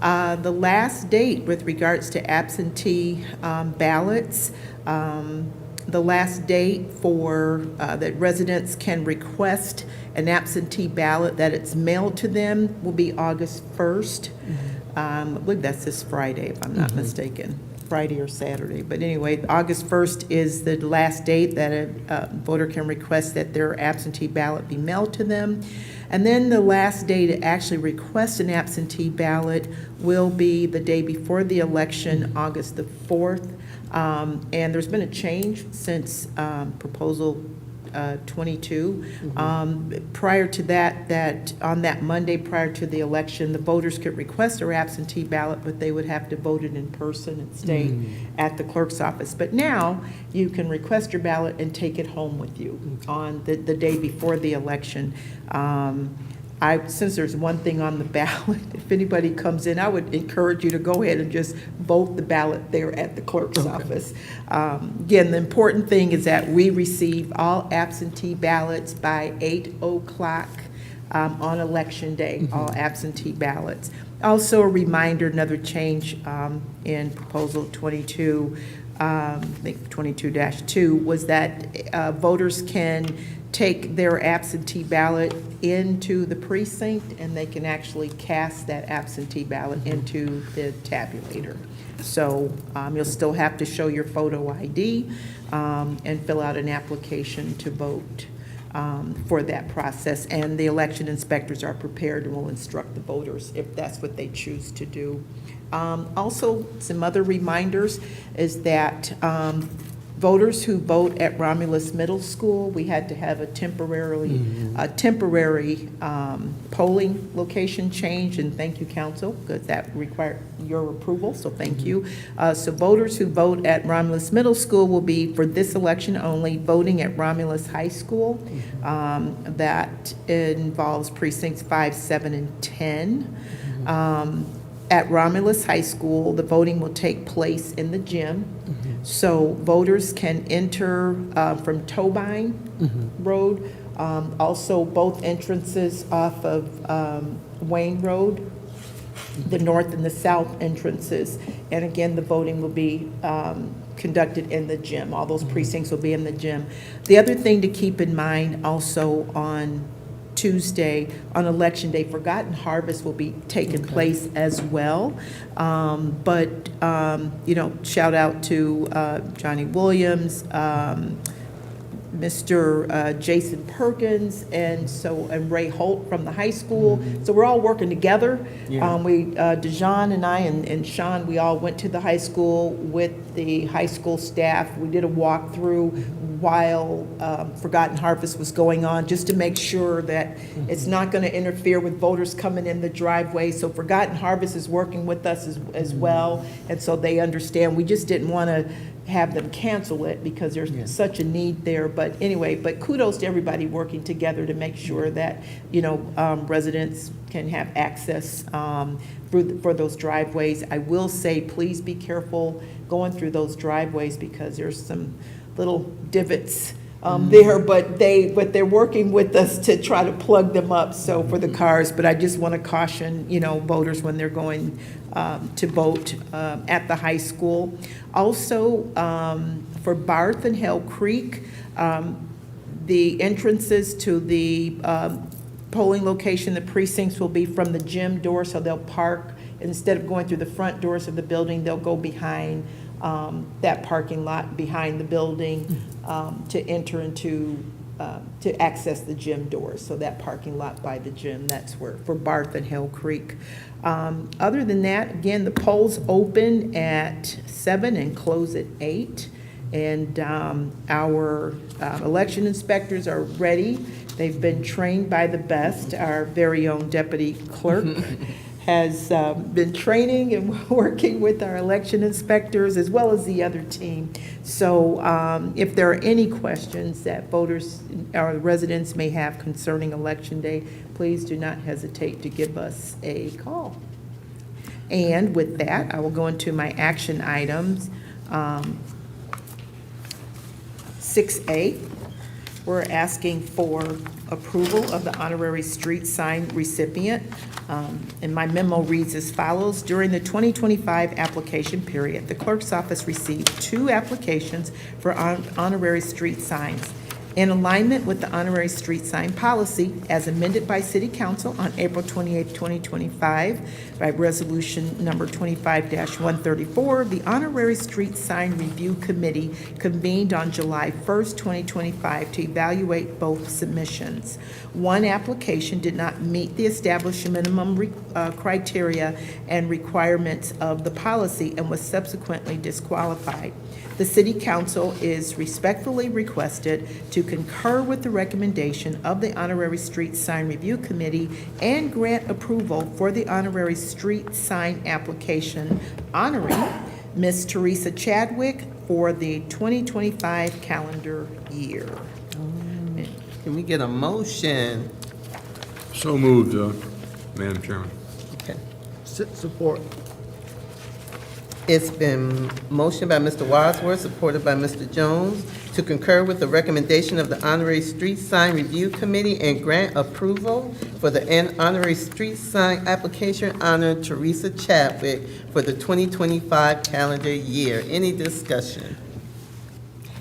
The last date with regards to absentee ballots, the last date for that residents can request an absentee ballot that it's mailed to them will be August 1st. I believe that's this Friday, if I'm not mistaken. Friday or Saturday. But anyway, August 1st is the last date that a voter can request that their absentee ballot be mailed to them. And then the last day to actually request an absentee ballot will be the day before the election, August the 4th. And there's been a change since proposal 22. Prior to that on that Monday prior to the election, the voters could request their absentee ballot, but they would have to vote it in person and stay at the clerk's office. But now you can request your ballot and take it home with you on the day before the election. Since there's one thing on the ballot, if anybody comes in, I would encourage you to go ahead and just vote the ballot there at the clerk's office. Again, the important thing is that we receive all absentee ballots by 8 o'clock on election day, all absentee ballots. Also a reminder, another change in proposal 22, I think 22-2, was that voters can take their absentee ballot into the precinct, and they can actually cast that absentee ballot into the tabulator. So you'll still have to show your photo ID and fill out an application to vote for that process. And the election inspectors are prepared and will instruct the voters if that's what they choose to do. Also, some other reminders is that voters who vote at Romulus Middle School, we had to have a temporary polling location change, and thank you, council, because that required your approval, so thank you. So voters who vote at Romulus Middle School will be, for this election only, voting at Romulus High School. That involves precincts 5, 7, and 10. At Romulus High School, the voting will take place in the gym. So voters can enter from Tobine Road, also both entrances off of Wayne Road, the north and the south entrances. And again, the voting will be conducted in the gym. All those precincts will be in the gym. The other thing to keep in mind also on Tuesday, on Election Day, Forgotten Harvest will be taking place as well. Shout out to Johnny Williams, Mr. Jason Perkins, and Ray Holt from the high school. So we're all working together. Dejan and I and Sean, we all went to the high school with the high school staff. We did a walkthrough while Forgotten Harvest was going on, just to make sure that it's not going to interfere with voters coming in the driveway. So Forgotten Harvest is working with us as well, and so they understand. We just didn't want to have them cancel it because there's such a need there. But anyway, kudos to everybody working together to make sure that, residents can have access for those driveways. I will say, please be careful going through those driveways because there's some little divots there, but they're working with us to try to plug them up, so for the cars. But I just want to caution, voters when they're going to vote at the high school. Also, for Barth and Hell Creek, the entrances to the polling location, the precincts will be from the gym door, so they'll park, instead of going through the front doors of the building, they'll go behind that parking lot, behind the building, to enter into, to access the gym doors. So that parking lot by the gym, that's where, for Barth and Hill Creek. Other than that, again, the polls open at 7 and close at 8. And our election inspectors are ready. They've been trained by the best. Our very own deputy clerk has been training and working with our election inspectors as well as the other team. So if there are any questions that voters or residents may have concerning Election Day, please do not hesitate to give us a call. And with that, I will go into my action items. 6A, we're asking for approval of the honorary street sign recipient. And my memo reads as follows. During the 2025 application period, the clerk's office received 2 applications for honorary street signs. In alignment with the honorary street sign policy as amended by City Council on April 28, 2025, by Resolution Number 25-134, the Honorary Street Sign Review Committee convened on July 1st, 2025 to evaluate both submissions. One application did not meet the established minimum criteria and requirements of the policy and was subsequently disqualified. The City Council is respectfully requested to concur with the recommendation of the Honorary Street Sign Review Committee and grant approval for the honorary street sign application honoring Ms. Teresa Chadwick for the 2025 calendar year. Can we get a motion? So moved, Madam Chairman. Okay. Support. It's been motioned by Mr. Wadsworth, supported by Mr. Jones, to concur with the recommendation of the Honorary Street Sign Review Committee and grant approval for the honorary street sign application honor Teresa Chadwick for the 2025 calendar year. Any discussion?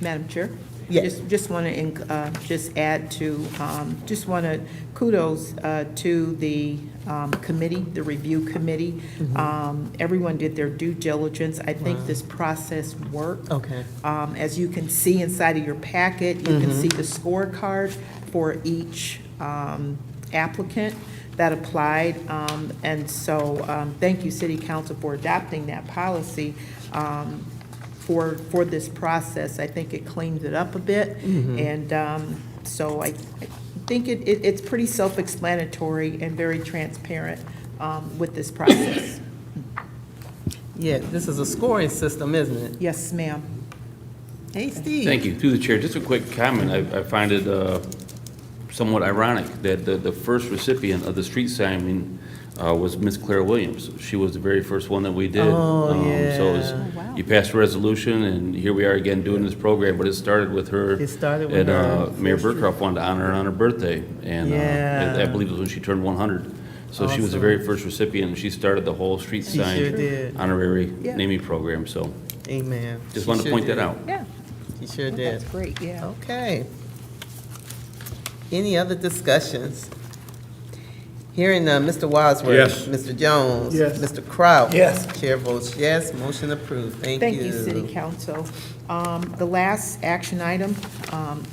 Madam Chair? Yes. Just want to just add to, just want to kudos to the committee, the review committee. Everyone did their due diligence. I think this process worked. Okay. As you can see inside of your packet, you can see the scorecard for each applicant that applied. And so thank you, City Council, for adopting that policy. For this process, I think it cleans it up a bit, and so I think it's pretty self-explanatory and very transparent with this process. Yeah, this is a scoring system, isn't it? Yes, ma'am. Hey, Steve. Thank you. Through the chair, just a quick comment. I find it somewhat ironic that the first recipient of the street sign was Miss Claire Williams. She was the very first one that we did. Oh, yeah. So it was, wow. you passed a resolution, and here we are again doing this program, but it started with her. It started with and, her. Mayor Burkhoff wanted to honor her on her birthday, and Yeah. I believe it was when she turned 100. So she was the Awesome. very first recipient, and she started the whole street She sign sure did. honorary Yeah. naming program, so Amen. just She wanted to sure point that did. out. Yeah, She sure that's did. great, yeah. Okay. Any other discussions? Hearing none, Mr. Wadsworth. Yes. Mr. Jones. Yes. Mr. Kraut. Yes. Chair votes yes, motion approved. Thank you. Thank you, City Council. The last action item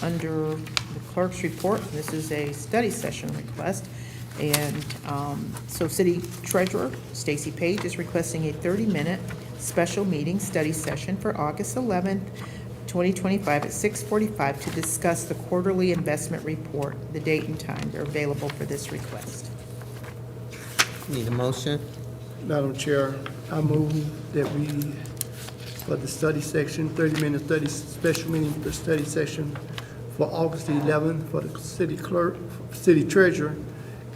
under the clerk's report, this is a study session request. And so City Treasurer Stacy Page is requesting a 30-minute special meeting study session for August 11th, 2025 at 6:45 to discuss the quarterly investment report. The date and time, they're available for this request. Need a motion? Madam Chair, I move that we, for the study section, 30-minute study, special meeting for study session for August 11th for the city clerk, city treasurer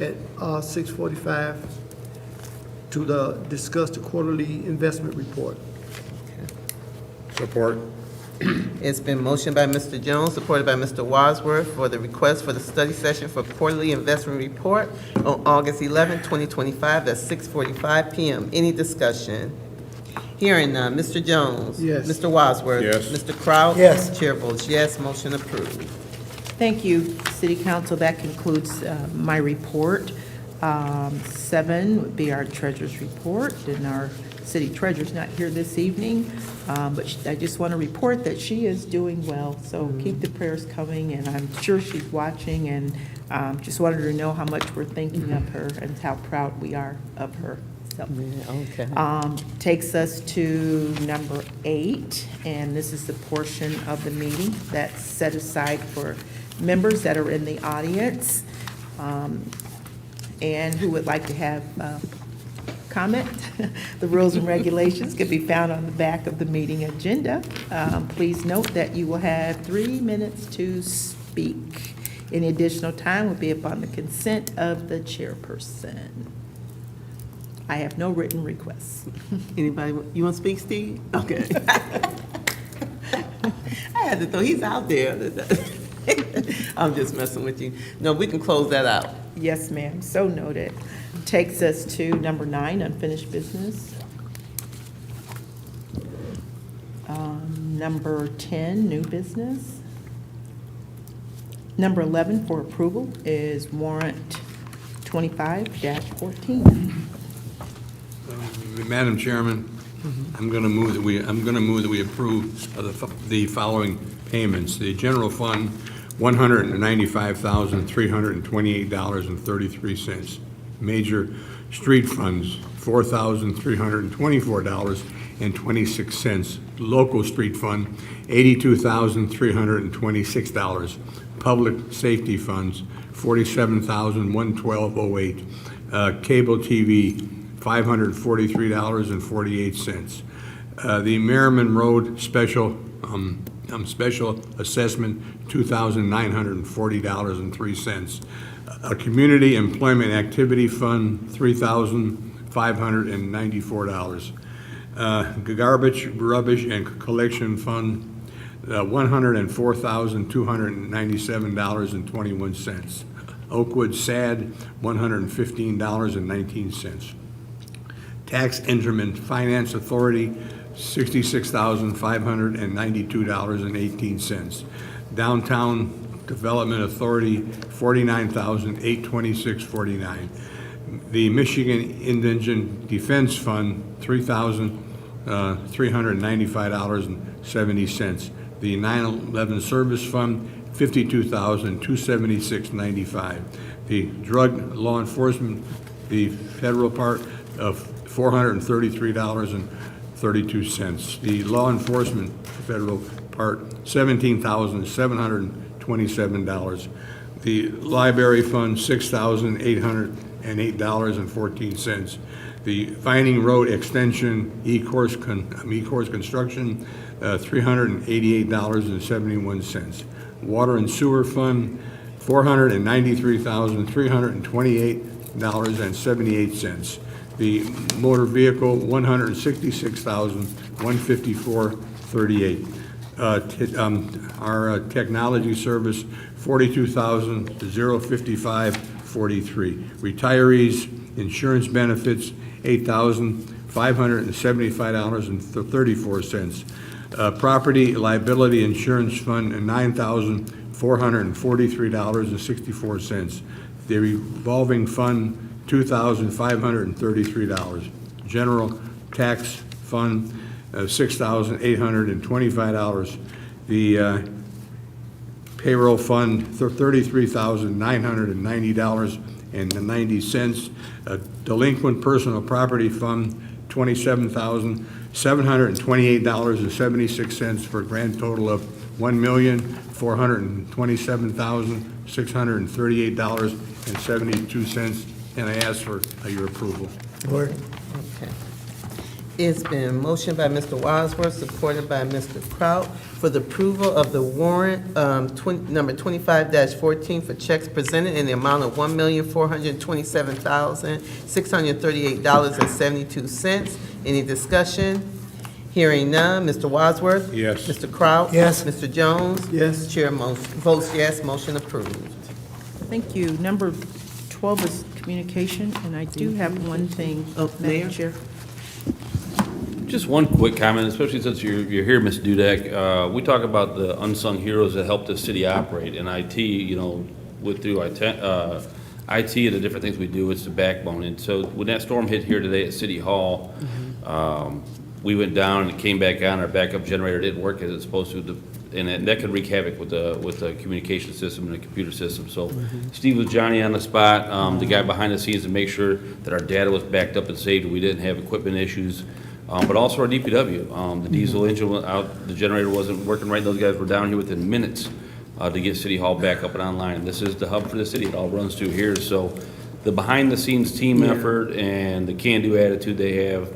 at 6:45 to discuss the quarterly investment report. Support. It's been motioned by Mr. Jones, supported by Mr. Wadsworth for the request for the study session for quarterly investment report on August 11, 2025 at 6:45 p.m. Any discussion? Hearing none. Mr. Jones? Yes. Mr. Wadsworth? Yes. Mr. Kraut? Yes. Chair votes yes, motion approved. Thank you, City Council. That concludes my report. 7 would be our treasurer's report, and our city treasurer's not here this evening, but I just want to report that she is doing well, so keep the prayers coming, and I'm sure she's watching, and just wanted her to know how much we're thinking of her and how proud we are of her. So, Okay. takes us to number 8, and this is the portion of the meeting that's set aside for members that are in the audience, and who would like to have comment. The rules and regulations can be found on the back of the meeting agenda. Please note that you will have 3 minutes to speak. Any additional time will be upon the consent of the chairperson. I have no written requests. Anybody, you want to speak, Steve? Okay. I had to throw, he's out there. I'm just messing with you. No, we can close that out. Yes, ma'am, so noted. Takes us to number 9, unfinished business. Number 10, new business. Number 11 for approval is warrant 25-14. Madam Chairman, I'm going to move that we approve of the following payments. The general fund, $195,328.33. Major street funds, $4,324.26. Local street fund, $82,326. Public safety funds, $47,112.08. Cable TV, $543.48. The Merriman Road Special Assessment, $2,940.03. A Community Employment Activity Fund, $3,594. Garbage, Rubbish, and Collection Fund, $104,297.21. Oakwood SAD, $115.19. Tax Instrument Finance Authority, $66,592.18. Downtown Development Authority, $49,826.49. The Michigan Indigent Defense Fund, $3,395.70. The 9/11 Service Fund, $52,276.95. The Drug Law Enforcement, the federal part of $433.32. The Law Enforcement federal part, $17,727. The Library Fund, $6,808.14. The Vining Road Extension, E-Course Construction, $388.71. Water and Sewer Fund, $493,328.78. The Motor Vehicle, $166,154.38. Our Technology Service, $42,055.43. Retirees Insurance Benefits, $8,575.34. Property Liability Insurance Fund, $9,443.64. The Revolving Fund, $2,533. General Tax Fund, $6,825. The Payroll Fund, $33,990.90. Delinquent Personal Property Fund, $27,728.76, for a grand total of $1,427,638.72, and I ask for your approval. Okay. It's been motioned by Mr. Wadsworth, supported by Mr. Kraut, for the approval of the warrant number 25-14 for checks presented in the amount of $1,427,638.72. Any discussion? Hearing none. Mr. Wadsworth? Yes. Mr. Kraut? Yes. Mr. Jones? Yes. Chair votes yes, motion approved. Thank you. Number 12 is communication, and I do have one thing, Oh, Mayor? Madam Chair. Just one quick comment, especially since you're here, Ms. Dudek. We talk about the unsung heroes that help the city operate, and IT, through IT and the different things we do, it's the backbone. And so when that storm hit here today at City Hall, we went down and it came back on. Our backup generator didn't work as it's supposed to, and that could wreak havoc with the communication system and the computer system. So Steve was Johnny on the spot, the guy behind the scenes to make sure that our data was backed up and saved, and we didn't have equipment issues. But also our DPW, the diesel engine was out, the generator wasn't working right. Those guys were down here within minutes to get City Hall back up and online. And this is the hub for the city. It all runs through here. So the behind-the-scenes team effort and the can-do attitude they have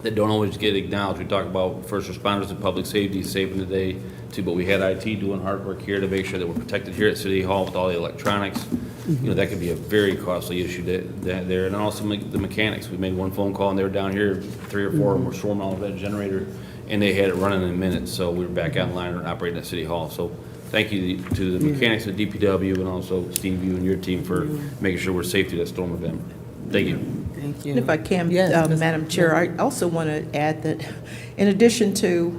that don't always get acknowledged. We talk about first responders and public safety saving the day too, but we had IT doing hard work here to make sure that we're protected here at City Hall with all the electronics. That could be a very costly issue that there. And also the mechanics. We made one phone call and they were down here, 3 or 4 of them were swarming all of that generator, and they had it running in minutes. So we were back online and operating at City Hall. So thank you to the mechanics at DPW and also Steve, you and your team for making sure we're safe through that storm event. Thank you. Thank you. And if I can, Yes, Ms. Madam Chair, I also want to add that in addition to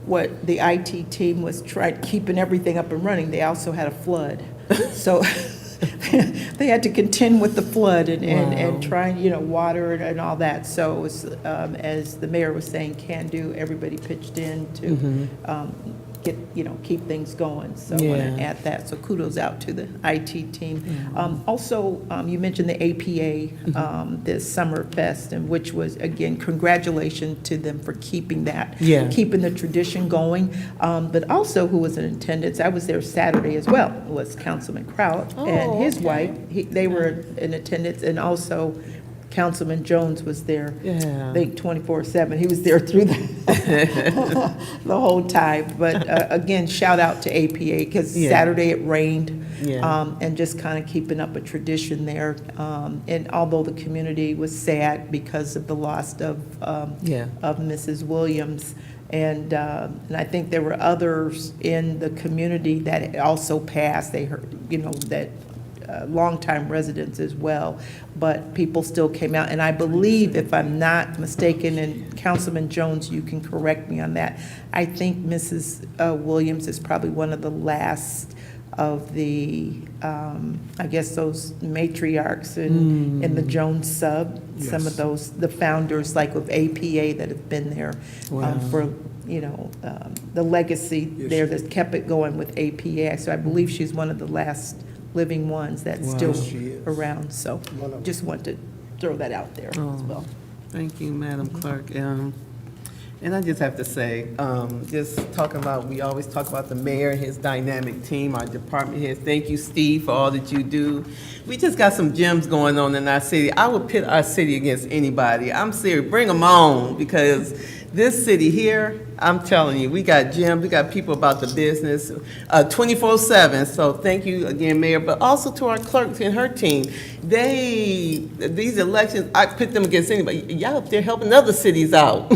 what the IT team was keeping everything up and running, they also had a flood. So they had to contend with the flood and try, water and all that. So it was, as the mayor was saying, can do, everybody pitched in to keep things going. So I want to add that. So kudos out to the IT team. Also, you mentioned the APA, this Summer Fest, and which was, again, congratulations to them for keeping that, keeping the tradition going. But also who was in attendance, I was there Saturday as well, was Councilman Kraut and his wife. They were in attendance, and also Councilman Jones was there, I think 24/7. He was there through the whole time. But again, shout out to APA because Saturday it rained, and just kind of keeping up a tradition there. And although the community was sad because of the loss of Mrs. Williams, and I think there were others in the community that also passed. They heard, that. Longtime residents as well, but people still came out. And I believe, if I'm not mistaken, and Councilman Jones, you can correct me on that, I think Mrs. Williams is probably one of the last of the, I guess, those matriarchs in the Jones sub, some of those, the founders like of APA that have been there for, the legacy there that's kept it going with APA. So I believe she's one of the last living ones that's still around. So just want to throw that out there as well. Thank you, Madam Clerk. And I just have to say, just talking about, we always talk about the mayor and his dynamic team, our department heads. Thank you, Steve, for all that you do. We just got some gems going on in our city. I would pit our city against anybody. I'm serious. Bring them on, because this city here, I'm telling you, we got gems, we got people about the business 24/7. So thank you again, Mayor, but also to our clerks and her team. These elections, I pit them against anybody. Y'all up there helping other cities out.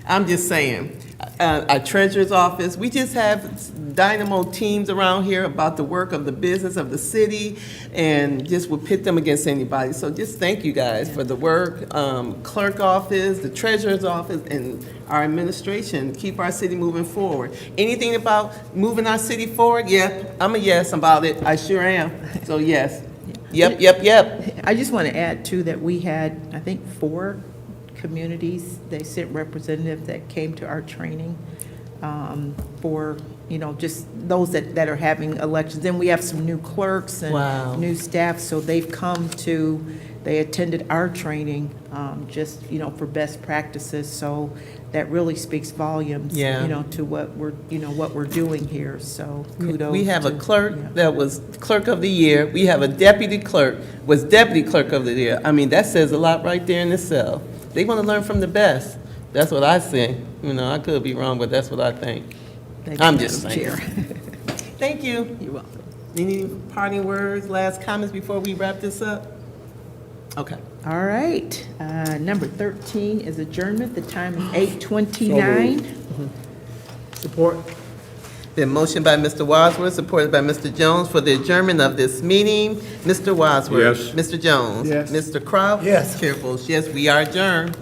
I'm just saying. Our treasurer's office, we just have dynamo teams around here about the work of the business of the city, and just would pit them against anybody. So just thank you guys for the work. Clerk office, the treasurer's office, and our administration, keep our city moving forward. Anything about moving our city forward? Yeah, I'm a yes about it. I sure am. So yes. Yep. I just want to add too that we had, I think, 4 communities, they sent representatives that came to our training for, just those that are having elections. Then we have some new clerks and new staff, so they've they attended our training just, for best practices. So that really speaks volumes, to what we're doing here. So kudos. We have a clerk that was clerk of the year. We have a deputy clerk, was deputy clerk of the year. I mean, that says a lot right there in itself. They want to learn from the best. That's what I say. I could be wrong, but that's what I think. I'm just saying. Thank you. You're welcome. Any parting words, last comments before we wrap this up? Okay. All right. Number 13 is adjournment. The time is 8:29. Support. Been motion by Mr. Wadsworth, supported by Mr. Jones for the adjournment of this meeting. Mr. Wadsworth. Yes. Mr. Jones. Yes. Mr. Kraut. Yes. Chair votes yes, we are adjourned.